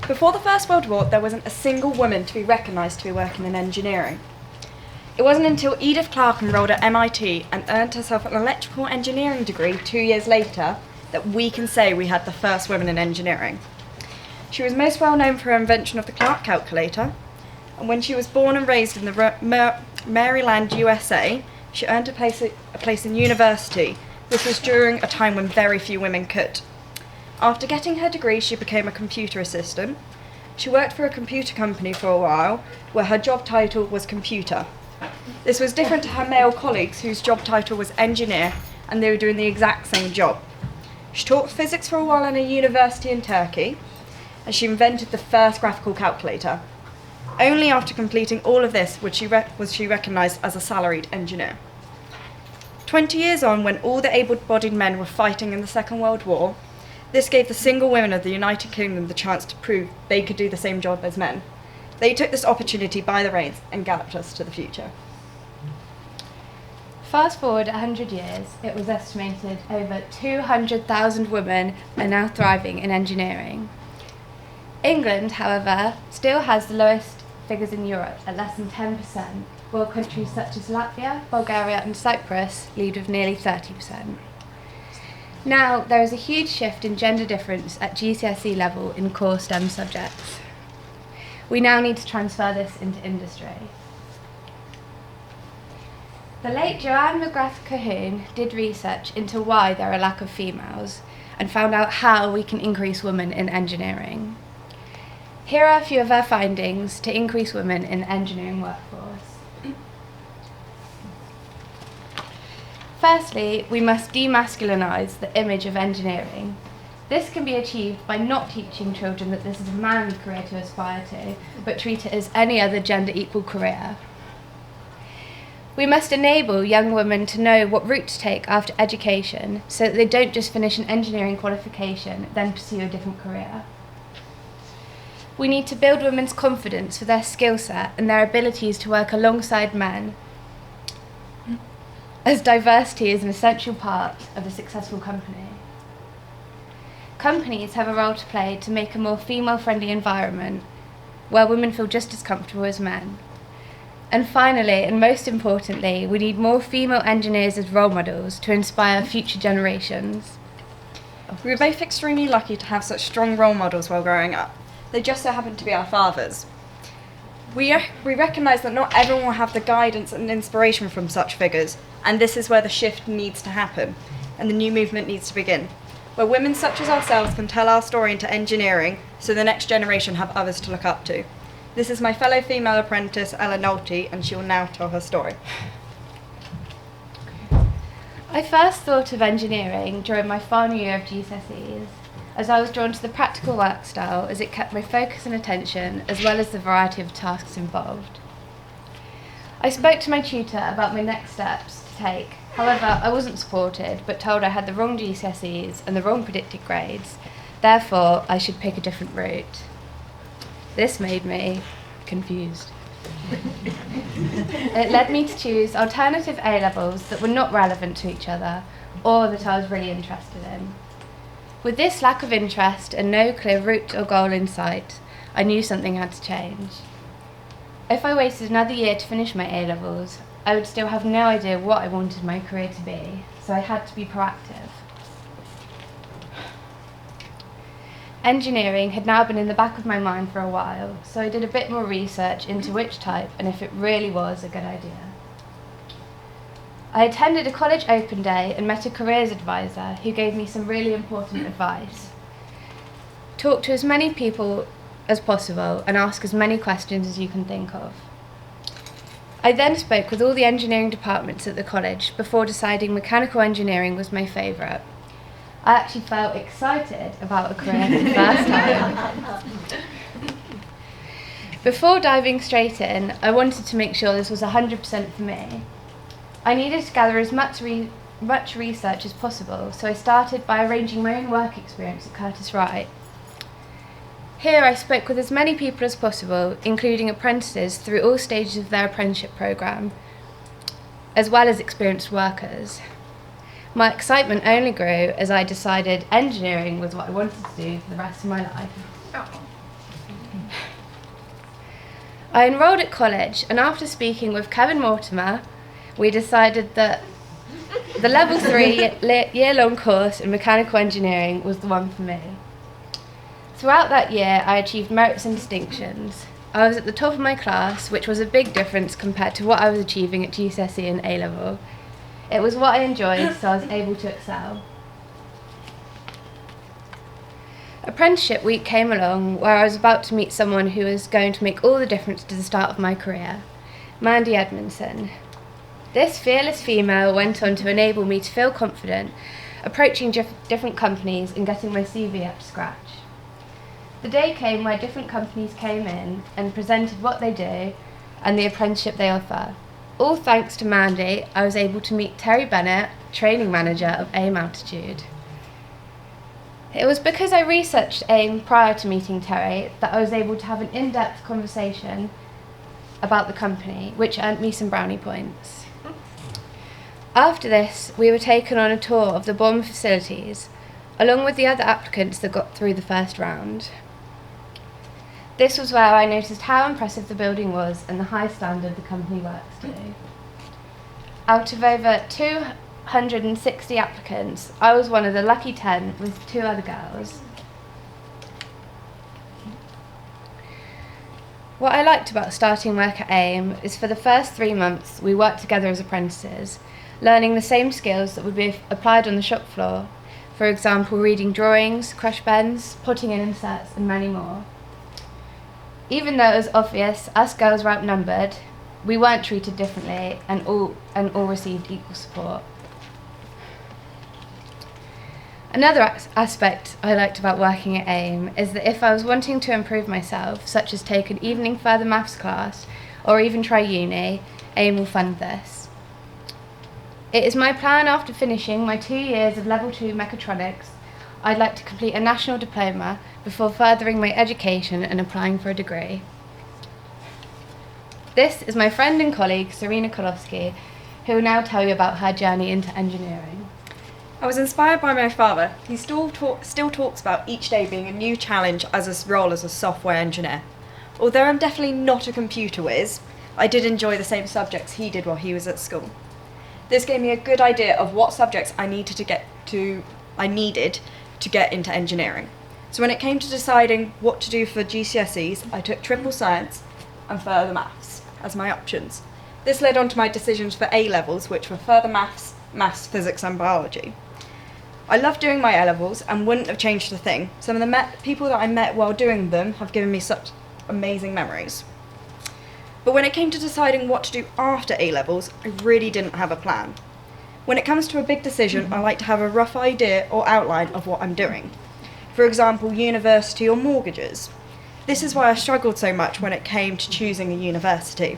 Before the First World War, there wasn't a single woman to be recognised to be working in engineering. It wasn't until Edith Clark enrolled at MIT and earned herself an electrical engineering degree 2 years later that we can say we had the first women in engineering. She was most well known for her invention of the Clark calculator, and when she was born and raised in the Maryland, USA, she earned a place in university. This was during a time when very few women could. After getting her degree, she became a computer assistant. She worked for a computer company for a while, where her job title was computer. This was different to her male colleagues, whose job title was engineer, and they were doing the exact same job. She taught physics for a while in a university in Turkey, and she invented the first graphical calculator. Only after completing all of this was she recognised as a salaried engineer. 20 years on, when all the able-bodied men were fighting in the Second World War, this gave the single women of the United Kingdom the chance to prove they could do the same job as men. They took this opportunity by the reins and galloped us to the future. Fast forward 100 years, it was estimated over 200,000 women are now thriving in engineering. England, however, still has the lowest figures in Europe at less than 10%, while countries such as Latvia, Bulgaria and Cyprus lead with nearly 30%. Now, there is a huge shift in gender difference at GCSE level in core STEM subjects. We now need to transfer this into industry. The late Joanne McGrath Cahoon did research into why there are a lack of females and found out how we can increase women in engineering. Here are a few of her findings to increase women in the engineering workforce. Firstly, we must demasculinise the image of engineering. This can be achieved by not teaching children that this is a manly career to aspire to, but treat it as any other gender-equal career. We must enable young women to know what route to take after education so that they don't just finish an engineering qualification, then pursue a different career. We need to build women's confidence for their skill set and their abilities to work alongside men, as diversity is an essential part of a successful company. Companies have a role to play to make a more female-friendly environment where women feel just as comfortable as men. And finally, and most importantly, we need more female engineers as role models to inspire future generations. We were both extremely lucky to have such strong role models while growing up. They just so happened to be our fathers. We recognise that not everyone will have the guidance and inspiration from such figures, and this is where the shift needs to happen, and the new movement needs to begin, where women such as ourselves can tell our story into engineering so the next generation have others to look up to. This is my fellow female apprentice, Ella Nulty, and she will now tell her story. I first thought of engineering during my final year of GCSEs, as I was drawn to the practical work style as it kept my focus and attention, as well as the variety of tasks involved. I spoke to my tutor about my next steps to take. However, I wasn't supported, but told I had the wrong GCSEs and the wrong predicted grades, therefore I should pick a different route. This made me confused. It led me to choose alternative A-levels that were not relevant to each other, or that I was really interested in. With this lack of interest and no clear route or goal in sight, I knew something had to change. If I waited another year to finish my A-levels, I would still have no idea what I wanted my career to be, so I had to be proactive. Engineering had now been in the back of my mind for a while, so I did a bit more research into which type and if it really was a good idea. I attended a college open day and met a careers advisor who gave me some really important advice. Talk to as many people as possible and ask as many questions as you can think of. I then spoke with all the engineering departments at the college before deciding mechanical engineering was my favourite. I actually felt excited about a career for the first time. Before diving straight in, I wanted to make sure this was 100% for me. I needed to gather as much research as possible, so I started by arranging my own work experience at Curtis-Wright. Here I spoke with as many people as possible, including apprentices through all stages of their apprenticeship programme, as well as experienced workers. My excitement only grew as I decided engineering was what I wanted to do for the rest of my life. I enrolled at college, and after speaking with Kevin Mortimer, we decided that the level 3 year-long course in mechanical engineering was the one for me. Throughout that year, I achieved merits and distinctions. I was at the top of my class, which was a big difference compared to what I was achieving at GCSE and A-level. It was what I enjoyed, so I was able to excel. Apprenticeship week came along, where I was about to meet someone who was going to make all the difference to the start of my career, Mandy Edmondson. This fearless female went on to enable me to feel confident approaching different companies and getting my CV up to scratch. The day came where different companies came in and presented what they do and the apprenticeship they offer. All thanks to Mandy, I was able to meet Terry Bennett, training manager of AIM Altitude. It was because I researched AIM prior to meeting Terry that I was able to have an in-depth conversation about the company, which earned me some brownie points. After this, we were taken on a tour of the Bournemouth facilities, along with the other applicants that got through the first round. This was where I noticed how impressive the building was and the high standard the company works to. Out of over 260 applicants, I was one of the lucky 10 with 2 other girls. What I liked about starting work at AIM is for the first 3 months we worked together as apprentices, learning the same skills that would be applied on the shop floor. For example, reading drawings, crush bends, putting in inserts and many more. Even though it was obvious us girls were outnumbered, we weren't treated differently and all received equal support. Another aspect I liked about working at AIM is that if I was wanting to improve myself, such as take an evening further maths class or even try uni, AIM will fund this. It is my plan after finishing my 2 years of level 2 mechatronics, I'd like to complete a national diploma before furthering my education and applying for a degree. This is my friend and colleague Serena Kolowski, who will now tell you about her journey into engineering. I was inspired by my father. He still talks about each day being a new challenge as a role as a software engineer. Although I'm definitely not a computer whiz, I did enjoy the same subjects he did while he was at school. This gave me a good idea of what subjects I needed to get into engineering. So when it came to deciding what to do for GCSEs, I took triple science and further maths as my options. This led on to my decisions for A-levels, which were further maths, physics and biology. I loved doing my A-levels and wouldn't have changed a thing. Some of the people that I met while doing them have given me such amazing memories. But when it came to deciding what to do after A-levels, I really didn't have a plan. When it comes to a big decision, I like to have a rough idea or outline of what I'm doing. For example, university or mortgages. This is why I struggled so much when it came to choosing a university.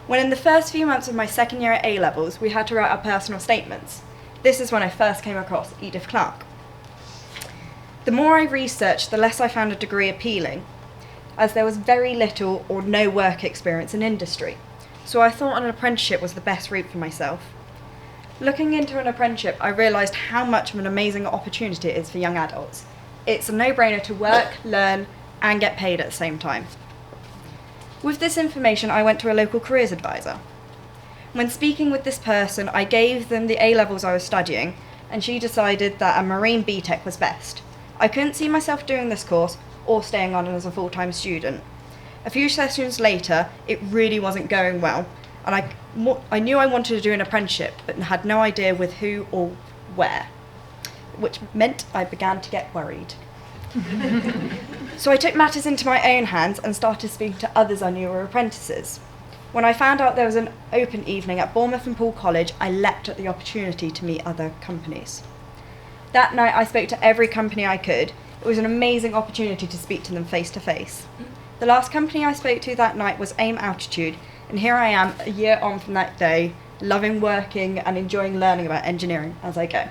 When in the first few months of my second year at A-levels, we had to write our personal statements. This is when I first came across Edith Clark. The more I researched, the less I found a degree appealing, as there was very little or no work experience in industry. So I thought an apprenticeship was the best route for myself. Looking into an apprenticeship, I realised how much of an amazing opportunity it is for young adults. It's a no-brainer to work, learn, and get paid at the same time. With this information, I went to a local careers advisor. When speaking with this person, I gave them the A-levels I was studying, and she decided that a marine BTEC was best. I couldn't see myself doing this course or staying on as a full-time student. A few sessions later, it really wasn't going well, and I knew I wanted to do an apprenticeship, but had no idea with who or where, which meant I began to get worried. So I took matters into my own hands and started speaking to others I knew were apprentices. When I found out there was an open evening at Bournemouth and Poole College, I leapt at the opportunity to meet other companies. That night I spoke to every company I could. It was an amazing opportunity to speak to them face to face. The last company I spoke to that night was AIM Altitude, and here I am a year on from that day, loving working and enjoying learning about engineering as I go.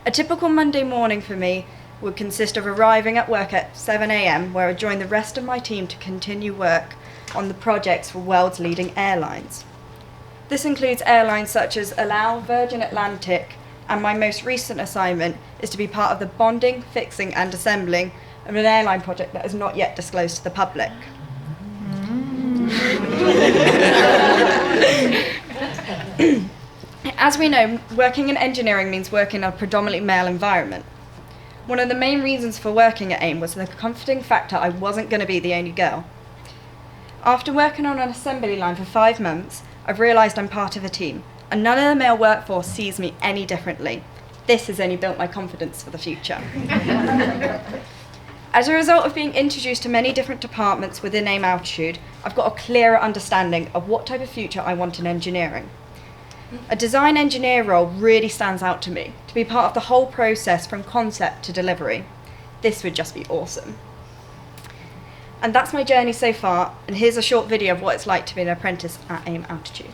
A typical Monday morning for me would consist of arriving at work at 7 a.m, where I'd join the rest of my team to continue work on the projects for world's leading airlines. This includes airlines such as Allow, Virgin Atlantic, and my most recent assignment is to be part of the bonding, fixing and assembling of an airline project that is not yet disclosed to the public. As we know, working in engineering means working in a predominantly male environment. One of the main reasons for working at AIM was the comforting factor I wasn't going to be the only girl. After working on an assembly line for 5 months, I've realised I'm part of a team, and none of the male workforce sees me any differently. This has only built my confidence for the future. As a result of being introduced to many different departments within AIM Altitude, I've got a clearer understanding of what type of future I want in engineering. A design engineer role really stands out to me, to be part of the whole process from concept to delivery. This would just be awesome. And that's my journey so far, and here's a short video of what it's like to be an apprentice at AIM Altitude.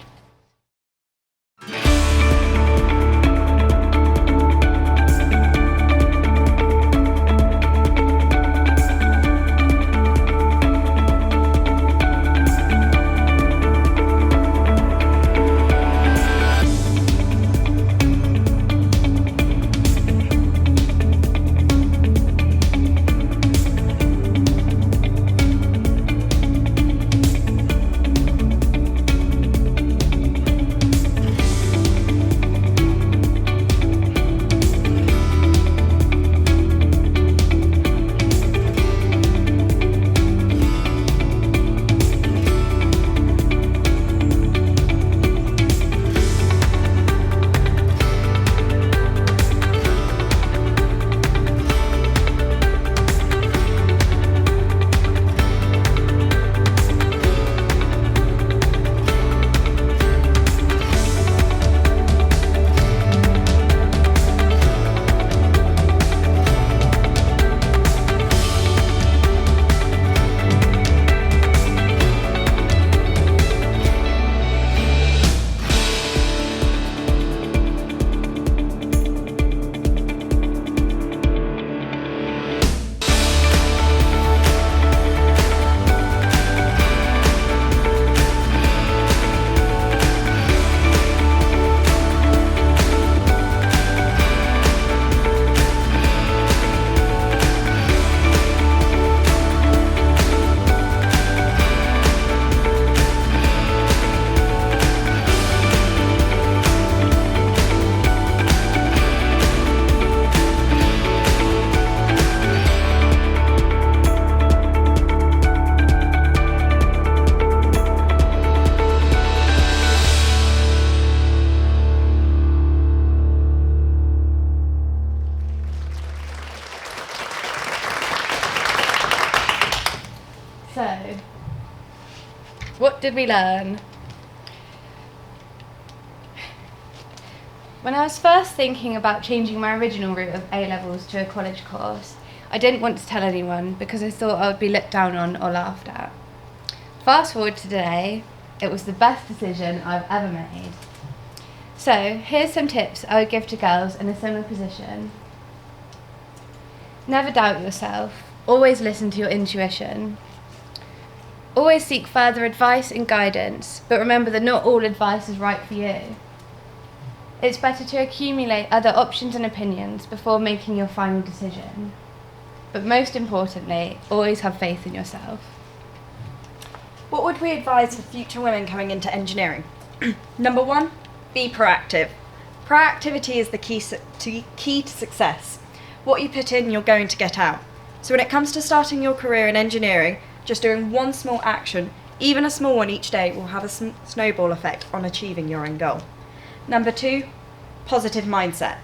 So, what did we learn? When I was first thinking about changing my original route of A-levels to a college course, I didn't want to tell anyone because I thought I would be looked down on or laughed at. Fast forward to today, it was the best decision I've ever made. So, here's some tips I would give to girls in a similar position. Never doubt yourself. Always listen to your intuition. Always seek further advice and guidance, but remember that not all advice is right for you. It's better to accumulate other options and opinions before making your final decision. But most importantly, always have faith in yourself. What would we advise for future women coming into engineering? Number 1, be proactive. Proactivity is the key to success. What you put in, you're going to get out. So when it comes to starting your career in engineering, just doing one small action, even a small one each day, will have a snowball effect on achieving your end goal. Number 2, positive mindset.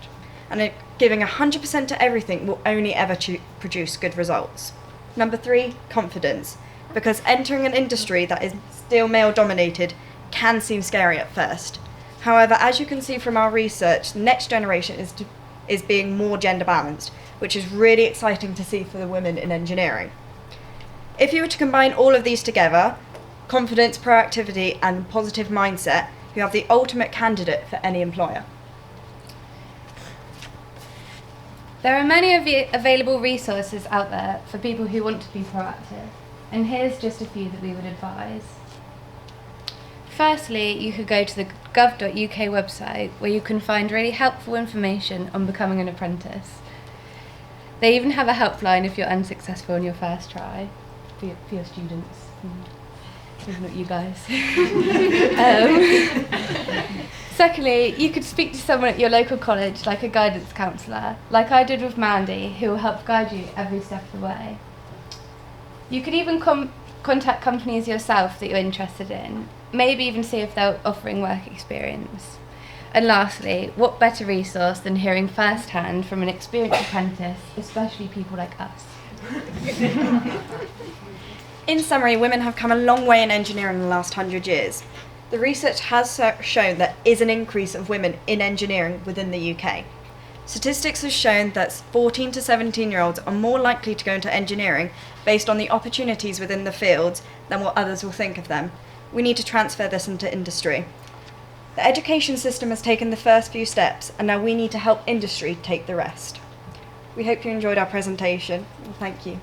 And giving 100% to everything will only ever produce good results. Number 3, confidence. Because entering an industry that is still male dominated can seem scary at first. However, as you can see from our research, the next generation is being more gender balanced, which is really exciting to see for the women in engineering. If you were to combine all of these together, confidence, proactivity, and positive mindset, you have the ultimate candidate for any employer. There are many available resources out there for people who want to be proactive, and here's just a few that we would advise. Firstly, you could go to the gov.uk website where you can find really helpful information on becoming an apprentice. They even have a helpline if you're unsuccessful in your first try. For your students, maybe not you guys. Secondly, you could speak to someone at your local college, like a guidance counsellor, like I did with Mandy, who will help guide you every step of the way. You could even contact companies yourself that you're interested in, maybe even see if they're offering work experience. And lastly, what better resource than hearing firsthand from an experienced apprentice, especially people like us. In summary, women have come a long way in engineering in the last 100 years. The research has shown there is an increase of women in engineering within the UK. Statistics have shown that 14 to 17-year-olds are more likely to go into engineering based on the opportunities within the field than what others will think of them. We need to transfer this into industry. The education system has taken the first few steps, and now we need to help industry take the rest. We hope you enjoyed our presentation, and thank you.